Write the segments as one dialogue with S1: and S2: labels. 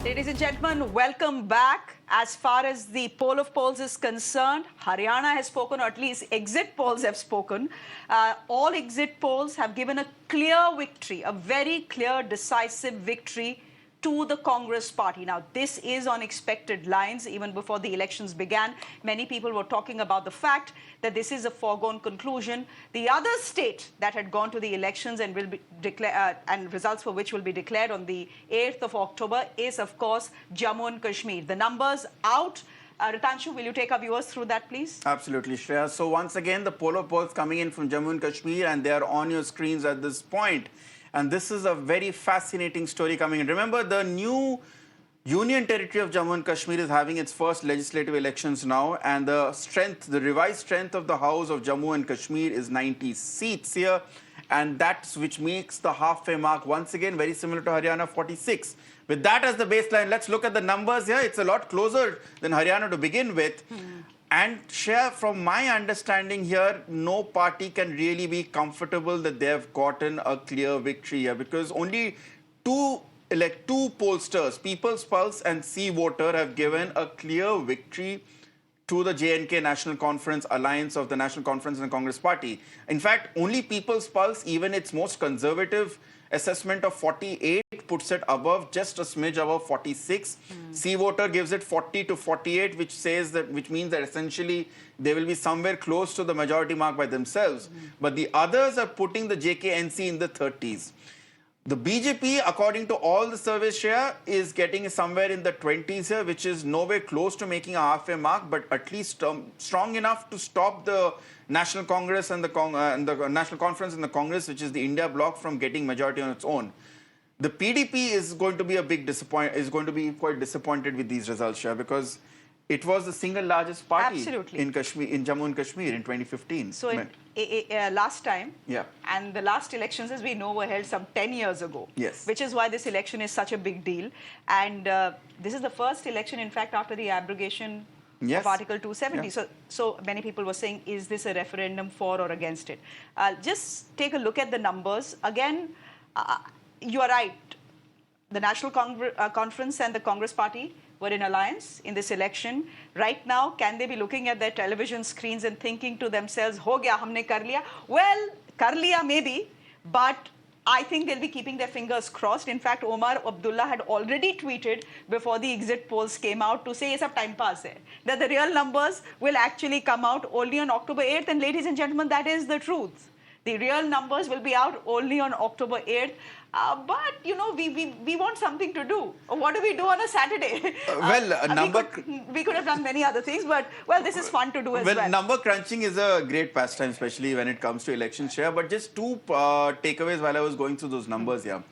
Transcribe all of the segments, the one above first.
S1: Ladies and gentlemen, welcome back. As far as the poll of polls is concerned, Haryana has spoken, or at least exit polls have spoken. All exit polls have given a clear victory, a very clear, decisive victory to the Congress party. Now, this is on expected lines. Even before the elections began, many people were talking about the fact that this is a foregone conclusion. The other state that had gone to the elections and will be and results for which will be declared on the 8th of October is, of course, Jammu and Kashmir. The numbers out. Ritangshu, will you take our viewers through that, please?
S2: Absolutely, Shreya. So once again, the poll polls coming in from Jammu and Kashmir, and they are on your screens at this point. And this is a very fascinating story coming in. Remember, the new Union Territory of Jammu and Kashmir is having its first legislative elections now, and the revised strength of the House of Jammu and Kashmir is 90 seats here, and that's which makes the halfway mark once again very similar to Haryana, 46. With that as the baseline, let's look at the numbers here. It's a lot closer than Haryana to begin with. And Shreya, from my understanding here, no party can really be comfortable that they have gotten a clear victory here, because only two pollsters, People's Pulse and Sea Voter, have given a clear victory to the J&K National Conference alliance of the National Conference and Congress Party. In fact, only People's Pulse, even its most conservative assessment of 48, puts it above, just a smidge above 46. Sea Voter gives it 40 to 48, which means that essentially they will be somewhere close to the majority mark by themselves. But the others are putting the JKNC in the 30s. The BJP, according to all the surveys, Shreya, is getting somewhere in the 20s here, which is nowhere close to making a halfway mark, but at least strong enough to stop the National Congress and the National Conference and the Congress, which is the India bloc, from getting majority on its own. The PDP is going to be quite disappointed with these results, Shreya, because it was the single largest party in Jammu and Kashmir in 2015.
S1: So last time,
S2: yeah,
S1: and the last elections, as we know, were held some 10 years ago.
S2: Yes.
S1: Which is why this election is such a big deal. And this is the first election, in fact, after the abrogation of Article 270.
S2: Yeah.
S1: So many people were saying, is this a referendum for or against it? Just take a look at the numbers. Again, you are right. The National Conference and the Congress Party were in alliance in this election. Right now, can they be looking at their television screens and thinking to themselves, ho gaya, humne kar liya? Well, kar liya maybe, but I think they'll be keeping their fingers crossed. In fact, Omar Abdullah had already tweeted before the exit polls came out to say, ye sab time pass hai, that the real numbers will actually come out only on October 8th. And ladies and gentlemen, that is the truth. The real numbers will be out only on October 8th. But, you know, we want something to do. What do we do on a Saturday? We could have done many other things, but, well, this is fun to do as well.
S2: Well, number crunching is a great pastime, especially when it comes to election share. But just two takeaways while I was going through those numbers here.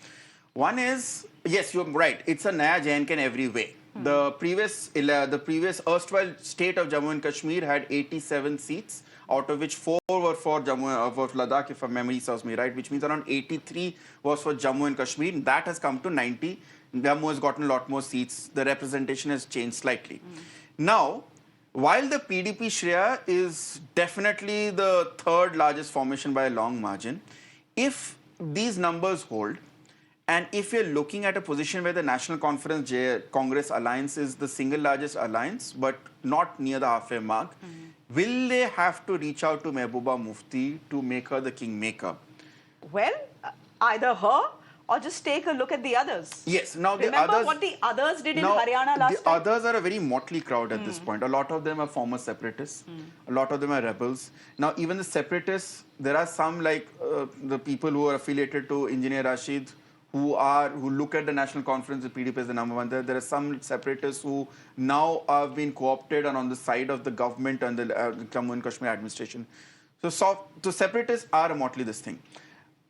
S2: One is, yes, you're right. It's a Naya J&K in every way. The previous erstwhile state of Jammu and Kashmir had 87 seats, out of which 4 were for Ladakh, if my memory serves me right, which means around 83 was for Jammu and Kashmir. That has come to 90. Jammu has gotten a lot more seats. The representation has changed slightly. Now, while the PDP, Shreya, is definitely the third largest formation by a long margin, if these numbers hold, and if you're looking at a position where the National Congress alliance is the single largest alliance, but not near the halfway mark, will they have to reach out to Mehbooba Mufti to make her the kingmaker?
S1: Well, either her or just take a look at the others.
S2: Yes. Now
S1: Remember what the others did in Haryana last time?
S2: The others are a very motley crowd at this point. A lot of them are former separatists. A lot of them are rebels. Now, even the separatists, there are some like the people who are affiliated to Engineer Rashid, who look at the National Conference, the PDP as the number one. There are some separatists who now have been co-opted and on the side of the government and the Jammu and Kashmir administration. So separatists are a motley this thing.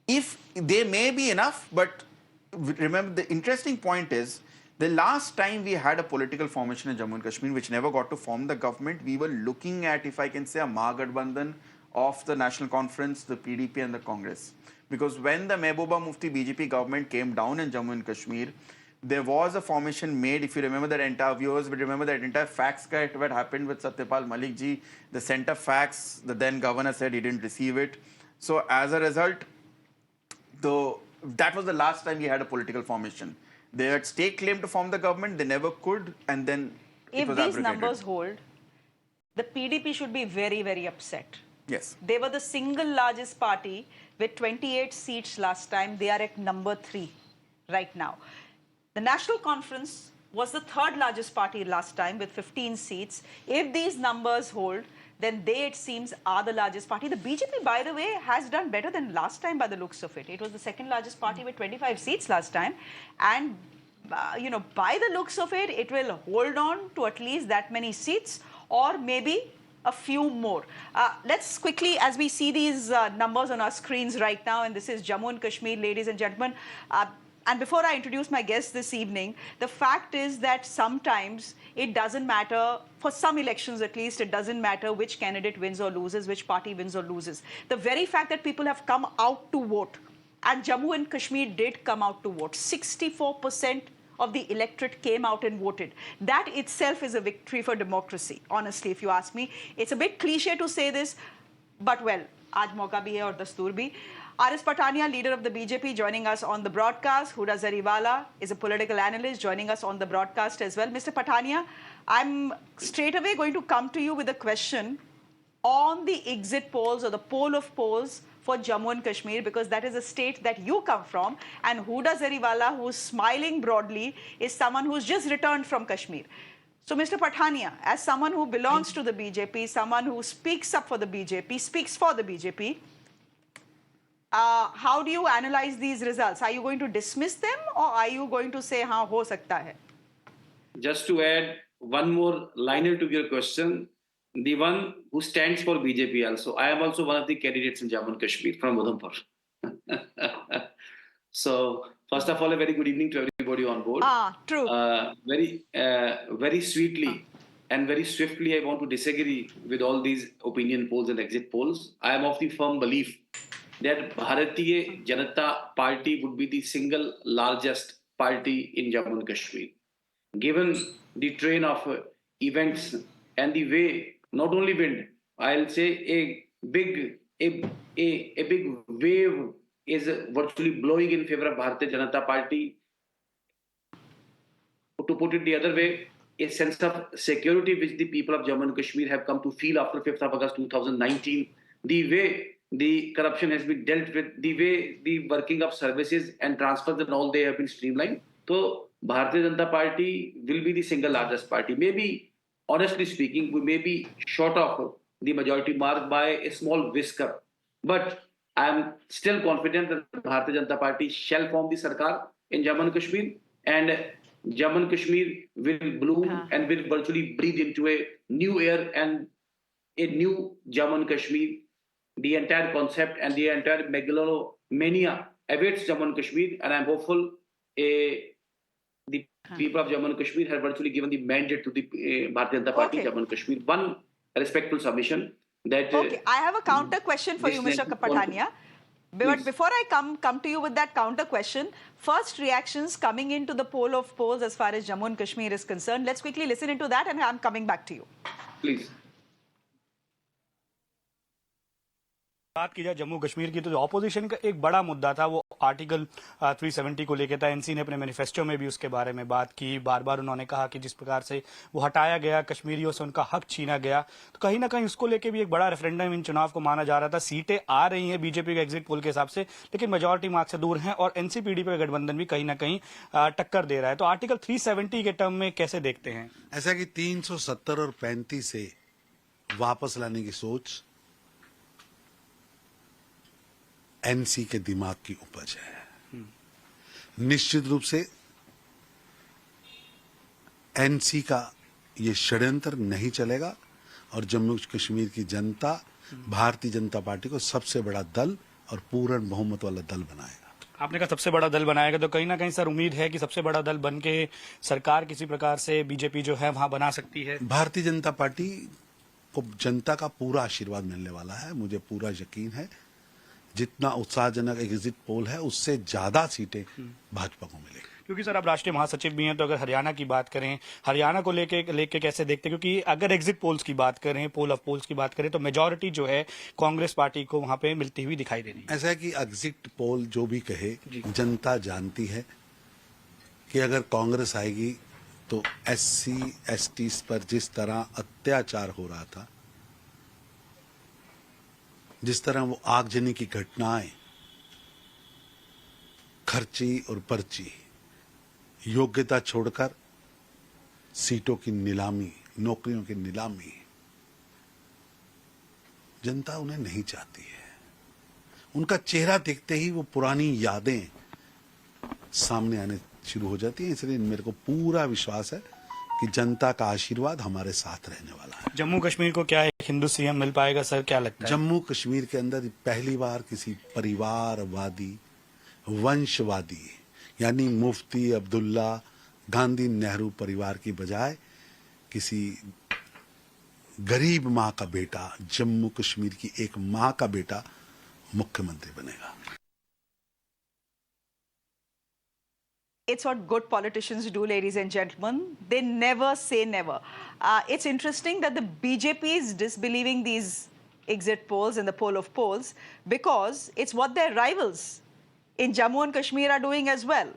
S2: If they may be enough, but remember the interesting point is, the last time we had a political formation in Jammu and Kashmir, which never got to form the government, we were looking at, if I can say, a Mahagathbandhan of the National Conference, the PDP and the Congress. Because when the Mehbooba Mufti BJP government came down in Jammu and Kashmir, there was a formation made, if you remember that entire, viewers would remember that entire fax cut what happened with Satyapal Malik ji. The center fax, the then governor said he didn't receive it. So as a result, that was the last time we had a political formation. They had state claim to form the government, they never could, and then it
S1: If
S2: was
S1: these
S2: abrogated.
S1: numbers hold, the PDP should be very, very upset.
S2: Yes.
S1: They were the single largest party with 28 seats last time. They are at number 3 right now. The National Conference was the third largest party last time with 15 seats. If these numbers hold, then they, it seems, are the largest party. The BJP, by the way, has done better than last time by the looks of it. It was the second largest party with 25 seats last time. And, by the looks of it, it will hold on to at least that many seats or maybe a few more. Let's quickly, as we see these numbers on our screens right now, and this is Jammu and Kashmir, ladies and gentlemen, and before I introduce my guest this evening, the fact is that sometimes it doesn't matter, for some elections at least, it doesn't matter which candidate wins or loses, which party wins or loses. The very fact that people have come out to vote, and Jammu and Kashmir did come out to vote, 64% of the electorate came out and voted. That itself is a victory for democracy, honestly, if you ask me. It's a bit cliche to say this, but well, aaj mauka bhi hai aur dastoor bhi. R.S. Patania, leader of the BJP, joining us on the broadcast. Huda Zariwala is a political analyst, joining us on the broadcast as well. Mr. Patania, I'm straight away going to come to you with a question on the exit polls or the poll of polls for Jammu and Kashmir, because that is a state that you come from. And Huda Zariwala, who's smiling broadly, is someone who's just returned from Kashmir. So, Mr. Patania, as someone who belongs to the BJP, someone who speaks up for the BJP, speaks for the BJP, how do you analyze these results? Are you going to dismiss them or are you going to say, हाँ हो सकता है?
S3: Just to add one more liner to your question, the one who stands for BJP also. I am also one of the candidates in Jammu and Kashmir from Udhampur. So, first of all, a very good evening to everybody on board.
S1: True.
S3: Very sweetly and very swiftly, I want to disagree with all these opinion polls and exit polls. I am of the firm belief that Bharatiya Janata Party would be the single largest party in Jammu and Kashmir. Given the train of events and the way, not only wind, I'll say a big wave is virtually blowing in favor of Bharatiya Janata Party. To put it the other way, a sense of security which the people of Jammu and Kashmir have come to feel after 5th of August 2019, the way the corruption has been dealt with, the way the working of services and transfers and all, they have been streamlined. So Bharatiya Janata Party will be the single largest party. Maybe, honestly speaking, we may be short of the majority mark by a small whisker. But I am still confident that Bharatiya Janata Party shall form the Sarkar in Jammu and Kashmir, and Jammu and Kashmir will bloom and will virtually breathe into a new air and a new Jammu and Kashmir. The entire concept and the entire megalomania awaits Jammu and Kashmir, and I'm hopeful the people of Jammu and Kashmir have virtually given the mandate to the Bharatiya Janata Party, Jammu and Kashmir. One respectful submission that...
S1: Okay, I have a counter question for you, Mr. Patania. But before I come to you with that counter question, first reactions coming into the poll of polls as far as Jammu and Kashmir is concerned. Let's quickly listen into that and I'm coming back to you.
S3: Please.
S4: बात की जाए जम्मू कश्मीर की तो जो opposition का एक बड़ा मुद्दा था वो आर्टिकल 370 को लेकर था। एनसी ने अपने मैनिफेस्टो में भी उसके बारे में बात की। बार बार उन्होंने कहा कि जिस प्रकार से वो हटाया गया, कश्मीरियों से उनका हक छीना गया, तो कहीं ना कहीं उसको लेकर भी एक बड़ा रेफरेंडम इन चुनाव को माना जा रहा था। सीटें आ रही हैं बीजेपी के एग्जिट पोल के हिसाब से, लेकिन मेजोरिटी मार्क्स से दूर हैं और एनसी-पीडीपी का गठबंधन भी कहीं ना कहीं टक्कर दे रहा है। तो आर्टिकल 370 के टर्म में कैसे देखते हैं?
S5: ऐसा कि 370 और 35 से वापस लाने की सोच एनसी के दिमाग की उपज है। निश्चित रूप से एनसी का ये षड्यंत्र नहीं चलेगा और जम्मू कश्मीर की जनता भारतीय जनता पार्टी को सबसे बड़ा दल और पूर्ण बहुमत वाला दल बनाएगा।
S4: आपने कहा सबसे बड़ा दल बनाएगा, तो कहीं ना कहीं सर उम्मीद है कि सबसे बड़ा दल बन के सरकार किसी प्रकार से बीजेपी जो है वहां बना सकती है।
S5: भारतीय जनता पार्टी को जनता का पूरा आशीर्वाद मिलने वाला है, मुझे पूरा यकीन है। जितना उत्साहजनक एग्जिट पोल है उससे ज्यादा सीटें भाजपा को मिलेगी।
S4: क्योंकि सर आप राष्ट्रीय महासचिव भी हैं, तो अगर हरियाणा की बात करें, हरियाणा को लेके कैसे देखते हैं? क्योंकि अगर एग्जिट पोल्स की बात करें, पोल ऑफ पोल्स की बात करें, तो मेजॉरिटी जो है कांग्रेस पार्टी को वहां पे मिलती हुई दिखाई दे रही है।
S5: ऐसा है कि एग्जिट पोल जो भी कहे, जनता जानती है कि अगर कांग्रेस आएगी तो एससी एसटी पर जिस तरह अत्याचार हो रहा था, जिस तरह वो आगजनी की घटनाएं, खर्ची और पर्ची, योग्यता छोड़कर सीटों की नीलामी, नौकरियों की नीलामी, जनता उन्हें नहीं चाहती है। उनका चेहरा देखते ही वो पुरानी यादें सामने आने शुरू हो जाती हैं। इसलिए मेरे को पूरा विश्वास है कि जनता का आशीर्वाद हमारे साथ रहने वाला है।
S4: जम्मू कश्मीर को क्या एक हिंदू सीएम मिल पाएगा सर, क्या लगता है?
S5: जम्मू कश्मीर के अंदर पहली बार किसी परिवारवादी, वंशवादी यानी मुफ्ती अब्दुल्ला गांधी नेहरू परिवार की बजाय किसी गरीब माँ का बेटा, जम्मू कश्मीर की एक माँ का बेटा मुख्यमंत्री बनेगा।
S1: It's what good politicians do, ladies and gentlemen. They never say never. It's interesting that the BJP is disbelieving these exit polls and the poll of polls because it's what their rivals in Jammu and Kashmir are doing as well.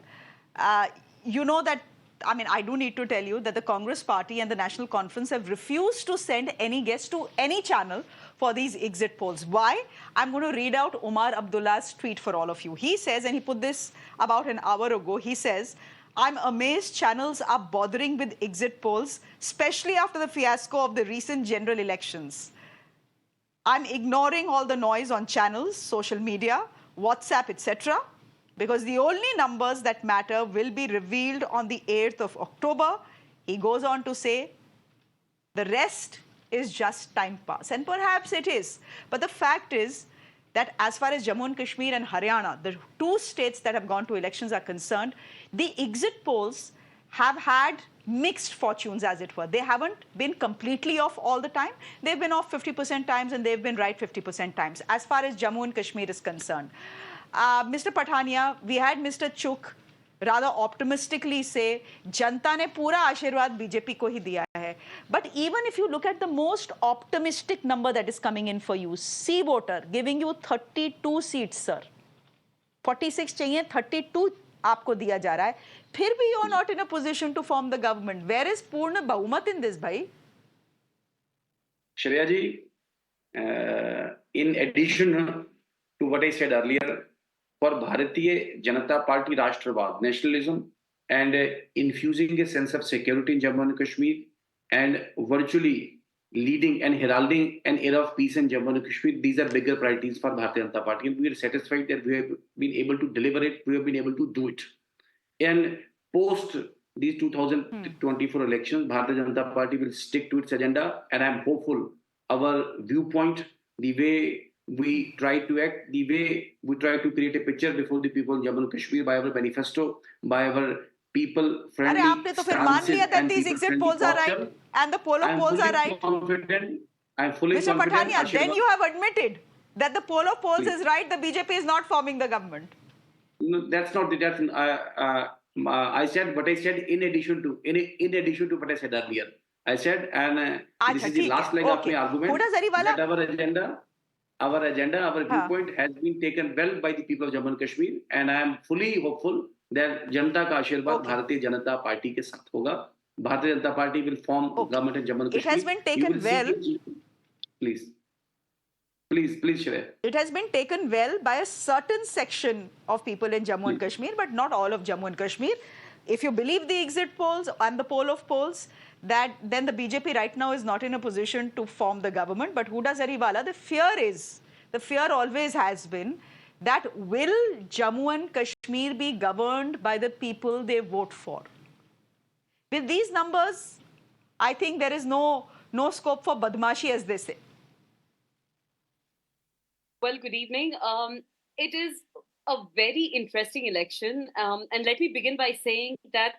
S1: You know that, I mean, I do need to tell you that the Congress Party and the National Conference have refused to send any guests to any channel for these exit polls. Why? I'm going to read out Umar Abdullah's tweet for all of you. He says, and he put this about an hour ago, he says, I'm amazed channels are bothering with exit polls, especially after the fiasco of the recent general elections. I'm ignoring all the noise on channels, social media, WhatsApp, etc. because the only numbers that matter will be revealed on the 8th of October. He goes on to say, the rest is just time pass. And perhaps it is. But the fact is that as far as Jammu and Kashmir and Haryana, the two states that have gone to elections are concerned, the exit polls have had mixed fortunes, as it were. They haven't been completely off all the time. They've been off 50% times and they've been right 50% times, as far as Jammu and Kashmir is concerned. Mr. Pathania, we had Mr. Chuk rather optimistically say, जनता ने पूरा आशीर्वाद BJP को ही दिया है. But even if you look at the most optimistic number that is coming in for you, C voter giving you 32 seats, sir. 46 चाहिए, 32 आपको दिया जा रहा है. फिर भी you are not in a position to form the government. Where is पूर्ण बहुमत in this, भाई?
S3: Shreya ji, in addition to what I said earlier, for Bharatiya Janata Party Rashtravad, nationalism, and infusing a sense of security in Jammu and Kashmir, and virtually leading and heralding an era of peace in Jammu and Kashmir, these are bigger priorities for Bharatiya Janata Party, and we are satisfied that we have been able to deliver it, we have been able to do it. And post these 2024 elections, Bharatiya Janata Party will stick to its agenda, and I am hopeful our viewpoint, the way we try to act, the way we try to create a picture before the people in Jammu and Kashmir by our manifesto, by our people-friendly
S1: अरे आपने तो फिर मान लिया that these exit polls are right and the poll of polls are right.
S3: I am fully
S1: Mr.
S3: confident.
S1: Pathania, then you have admitted that the poll of polls is right, the BJP is not forming the government.
S3: No, that's not the definition. I said what I said in addition to what I said earlier. I said, and this is the last leg of my argument,
S1: Huda Zariwala,
S3: that our agenda, our viewpoint has been taken well by the people of Jammu and Kashmir, and I am fully hopeful that Janata ka Ashirwad Bharatiya Janata Party ke sath hoga. Bharatiya Janata Party will form government in Jammu and Kashmir.
S1: It has been taken well.
S3: Please, Shreya.
S1: It has been taken well by a certain section of people in Jammu and Kashmir, but not all of Jammu and Kashmir. If you believe the exit polls and the poll of polls, that then the BJP right now is not in a position to form the government. But Huda Zariwala, the fear always has been that will Jammu and Kashmir be governed by the people they vote for? With these numbers, I think there is no scope for badmashi, as they say.
S6: Well, good evening. It is a very interesting election. And let me begin by saying that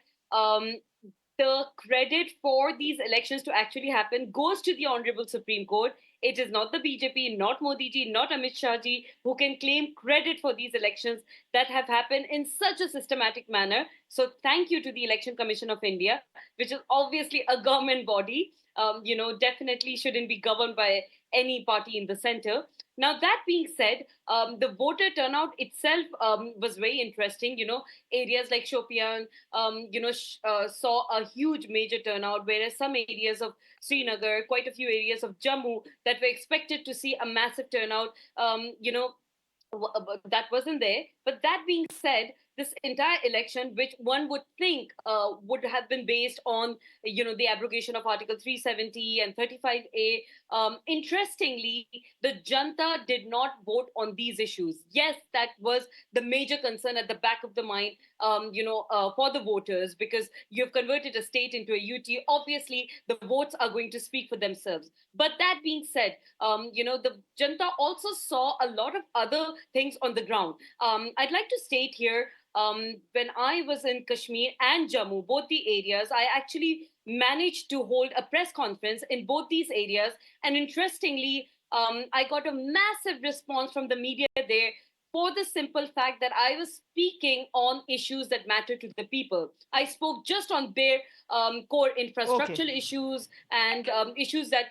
S6: the credit for these elections to actually happen goes to the Honorable Supreme Court. It is not the BJP, not Modi ji, not Amit Shah ji who can claim credit for these elections that have happened in such a systematic manner. So thank you to the Election Commission of India, which is obviously a government body. Definitely shouldn't be governed by any party in the center. Now, that being said, the voter turnout itself was very interesting. Areas like Shopian, saw a huge major turnout, whereas some areas of Srinagar, quite a few areas of Jammu that were expected to see a massive turnout, that wasn't there. But that being said, this entire election, which one would think would have been based on, the abrogation of Article 370 and 35A, interestingly, the Janta did not vote on these issues. Yes, that was the major concern at the back of the mind, for the voters, because you've converted a state into a UT. Obviously, the votes are going to speak for themselves. But that being said, the Janta also saw a lot of other things on the ground. I'd like to state here, when I was in Kashmir and Jammu, both the areas, I actually managed to hold a press conference in both these areas. And interestingly, I got a massive response from the media there for the simple fact that I was speaking on issues that matter to the people. I spoke just on bare core infrastructural issues and issues that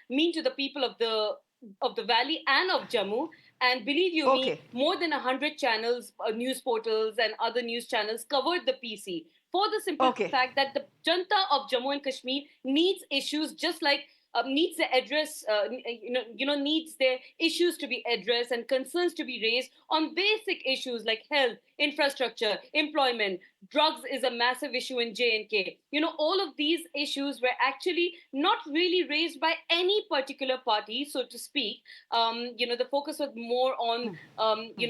S6: mean to the people of the valley and of Jammu. And believe you me,
S1: Okay.
S6: more than 100 channels, news portals, and other news channels covered the PC for the simple
S1: Okay.
S6: fact that the Janta of Jammu and Kashmir needs issues just like needs the address, needs their issues to be addressed and concerns to be raised on basic issues like health, infrastructure, employment. Drugs is a massive issue in J&K. All of these issues were actually not really raised by any particular party, so to speak. The focus was more on,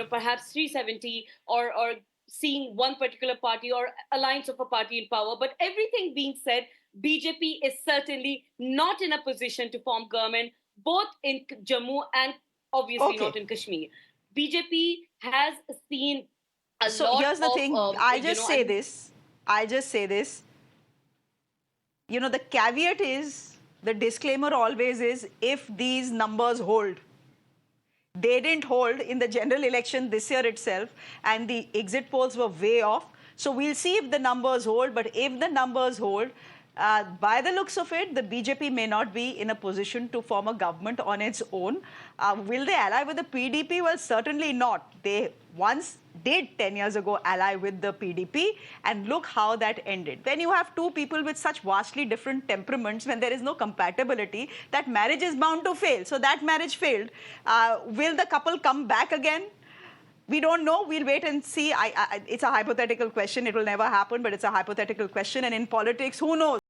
S6: perhaps 370 or seeing one particular party or alliance of a party in power. But everything being said, BJP is certainly not in a position to form government, both in Jammu and obviously not
S1: Okay.
S6: in Kashmir. BJP has seen a
S1: So
S6: lot
S1: here's the
S6: of,
S1: thing. I just say this. The caveat is, the disclaimer always is, if these numbers hold. They didn't hold in the general election this year itself, and the exit polls were way off. So we'll see if the numbers hold. But if the numbers hold, by the looks of it, the BJP may not be in a position to form a government on its own. Will they ally with the PDP? Well, certainly not. They once did 10 years ago ally with the PDP, and look how that ended. When you have two people with such vastly different temperaments, when there is no compatibility, that marriage is bound to fail. So that marriage failed. Will the couple come back again? We don't know. We'll wait and see. It's a hypothetical question. It will never happen, but it's a hypothetical question. And in politics, who knows?